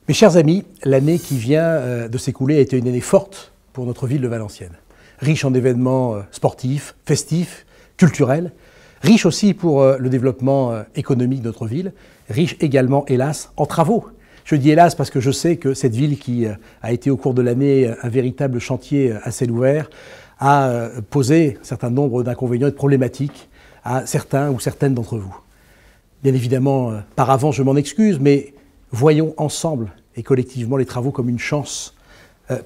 Mes chers amis, l'année qui vient de s'écouler a été une année forte pour notre ville de Valenciennes. Riche en événements sportifs, festifs, culturels, riche aussi pour le développement économique de notre ville, riche également, hélas, en travaux. Je dis hélas parce que je sais que cette ville qui a été au cours de l'année un véritable chantier à ciel ouvert a posé un certain nombre d'inconvénients et de problématiques à certains ou certaines d'entre vous. Bien évidemment, par avance, je m'en excuse, mais voyons ensemble et collectivement les travaux comme une chance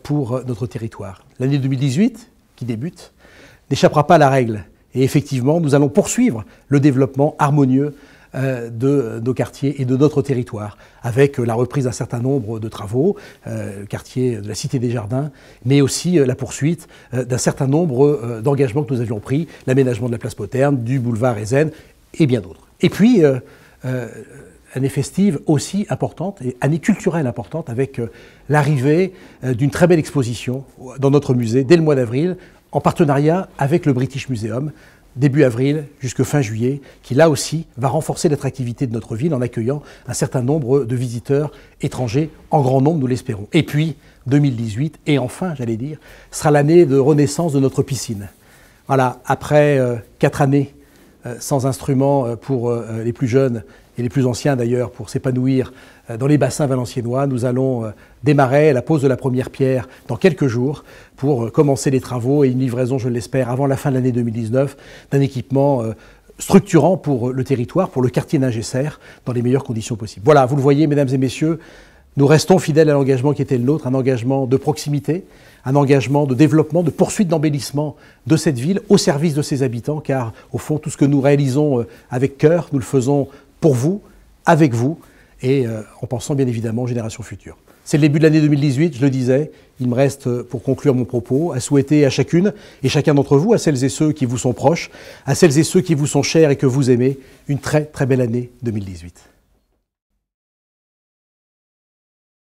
pour notre territoire. L'année 2018, qui débute, n'échappera pas à la règle. Et effectivement, nous allons poursuivre le développement harmonieux de nos quartiers et de notre territoire, avec la reprise d'un certain nombre de travaux, le quartier de la Cité des Jardins, mais aussi la poursuite d'un certain nombre d'engagements que nous avions pris, l'aménagement de la place Poterne, du boulevard Ezen et bien d'autres. Et puis, année festive aussi importante et année culturelle importante avec l'arrivée d'une très belle exposition dans notre musée dès le mois d'avril en partenariat avec le British Museum, début avril jusqu'à fin juillet, qui là aussi va renforcer l'attractivité de notre ville en accueillant un certain nombre de visiteurs étrangers, en grand nombre nous l'espérons. Et puis 2018, et enfin j'allais dire, sera l'année de renaissance de notre piscine. Voilà, après 4 années sans instruments pour les plus jeunes et les plus anciens d'ailleurs pour s'épanouir dans les bassins valenciennois, nous allons démarrer la pose de la première pierre dans quelques jours pour commencer les travaux et une livraison, je l'espère, avant la fin de l'année 2019 d'un équipement structurant pour le territoire, pour le quartier d'Ingesser, dans les meilleures conditions possibles. Voilà, vous le voyez, mesdames et messieurs, nous restons fidèles à l'engagement qui était le nôtre, un engagement de proximité, un engagement de développement, de poursuite d'embellissement de cette ville au service de ses habitants, car au fond, tout ce que nous réalisons avec cœur, nous le faisons pour vous, avec vous, et en pensant bien évidemment aux générations futures. C'est le début de l'année 2018, je le disais. Il me reste, pour conclure mon propos, à souhaiter à chacune et chacun d'entre vous, à celles et ceux qui vous sont proches, à celles et ceux qui vous sont chers et que vous aimez, une très très belle année 2018.